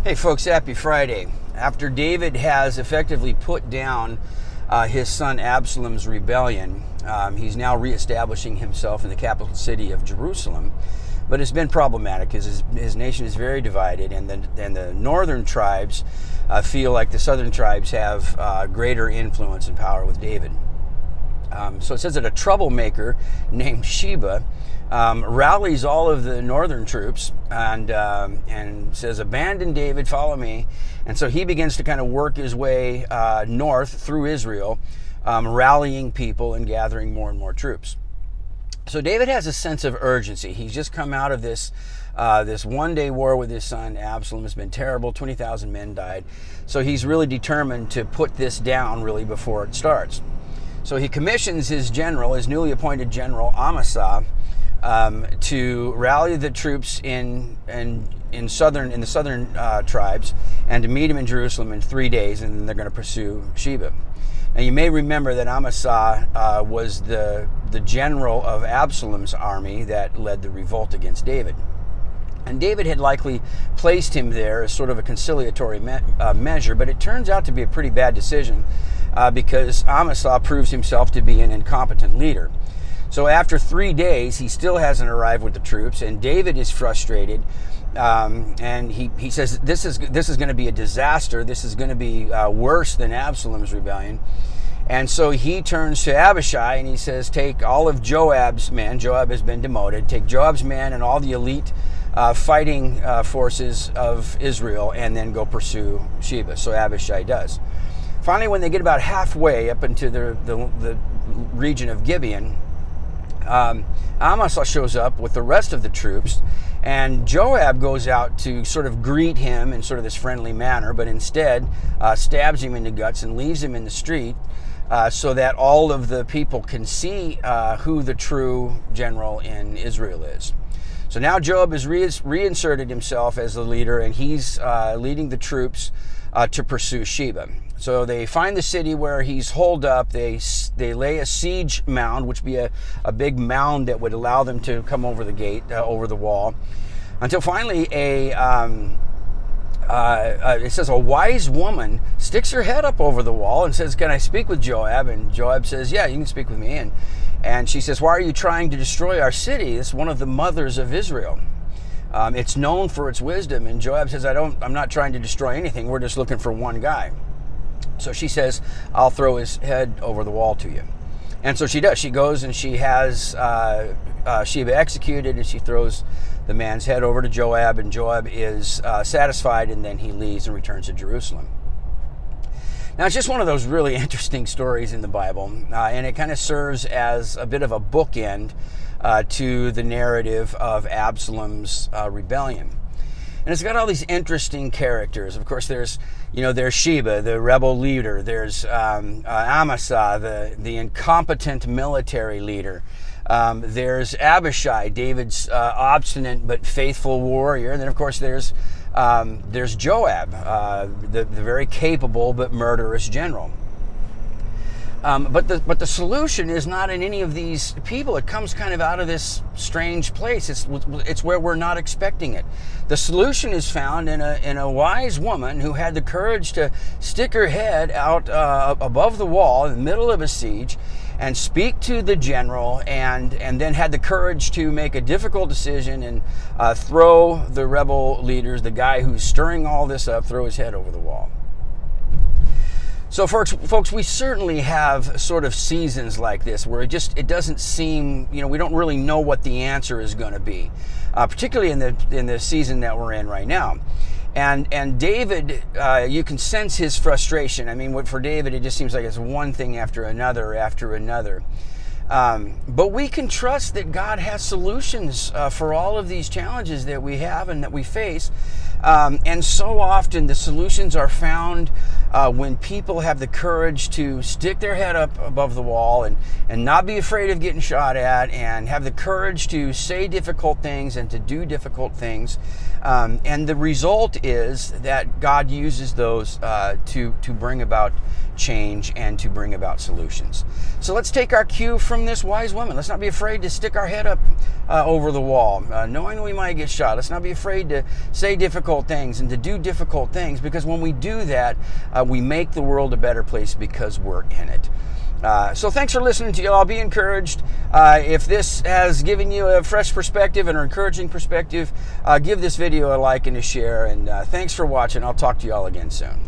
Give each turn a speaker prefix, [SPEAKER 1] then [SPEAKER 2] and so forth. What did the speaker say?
[SPEAKER 1] Hey folks, happy Friday. After David has effectively put down his son Absalom's rebellion, he's now reestablishing himself in the capital city of Jerusalem. But it's been problematic because his nation is very divided, and the northern tribes feel like the southern tribes have greater influence and power with David. So it says that a troublemaker named Sheba rallies all of the northern troops and says, "Abandon David, follow me." And so he begins to kind of work his way north through Israel, rallying people and gathering more and more troops. So David has a sense of urgency. He's just come out of this one-day war with his son Absalom. It's been terrible. 20,000 men died. So he's really determined to put this down really before it starts. So he commissions his general, his newly appointed general Amasa, to rally the troops in the southern tribes and to meet him in Jerusalem in 3 days, and then they're going to pursue Sheba. Now you may remember that Amasa was the general of Absalom's army that led the revolt against David. And David had likely placed him there as sort of a conciliatory measure, but it turns out to be a pretty bad decision because Amasa proves himself to be an incompetent leader. So after 3 days, he still hasn't arrived with the troops, and David is frustrated. And he says, this is going to be a disaster. This is going to be worse than Absalom's rebellion. And so he turns to Abishai and he says, take all of Joab's men. Joab has been demoted. Take Joab's men and all the elite fighting forces of Israel and then go pursue Sheba. So Abishai does. Finally, when they get about halfway up into the region of Gibeon, Amasa shows up with the rest of the troops, and Joab goes out to sort of greet him in sort of this friendly manner, but instead stabs him in the guts and leaves him in the street so that all of the people can see who the true general in Israel is. So now Joab has reinserted himself as the leader, and he's leading the troops to pursue Sheba. So they find the city where he's holed up. They lay a siege mound, which would be a big mound that would allow them to come over the gate, over the wall, until finally it says a wise woman sticks her head up over the wall and says, "Can I speak with Joab?" And Joab says, "Yeah, you can speak with me." And she says, "Why are you trying to destroy our city? It's one of the mothers of Israel. It's known for its wisdom." And Joab says, I'm not trying to destroy anything. We're just looking for one guy. So she says, "I'll throw his head over the wall to you." And so she does. She goes and she has Sheba executed, and she throws the man's head over to Joab, and Joab is satisfied, and then he leaves and returns to Jerusalem. Now, it's just one of those really interesting stories in the Bible, and it kind of serves as a bit of a bookend to the narrative of Absalom's rebellion. And it's got all these interesting characters. Of course, there's Sheba, the rebel leader. There's Amasa, the incompetent military leader. There's Abishai, David's obstinate but faithful warrior. And then, of course, there's Joab, the very capable but murderous general. But the solution is not in any of these people. It comes kind of out of this strange place. It's where we're not expecting it. The solution is found in a wise woman who had the courage to stick her head out above the wall in the middle of a siege and speak to the general, and then had the courage to make a difficult decision and throw the rebel leaders, the guy who's stirring all this up, throw his head over the wall. So folks, we certainly have sort of seasons like this where it doesn't seem, we don't really know what the answer is going to be, particularly in the season that we're in right now. And David, you can sense his frustration. I mean, for David, it just seems like it's one thing after another after another. But we can trust that God has solutions for all of these challenges that we have and that we face. And so often the solutions are found when people have the courage to stick their head up above the wall and not be afraid of getting shot at, and have the courage to say difficult things and to do difficult things. And the result is that God uses those to bring about change and to bring about solutions. So let's take our cue from from this wise woman. Let's not be afraid to stick our head up over the wall, knowing we might get shot. Let's not be afraid to say difficult things and to do difficult things, because when we do that, we make the world a better place because we're in it. So thanks for listening to you all. Be encouraged. If this has given you a fresh perspective and an encouraging perspective, give this video a like and a share. And thanks for watching. I'll talk to you all again soon.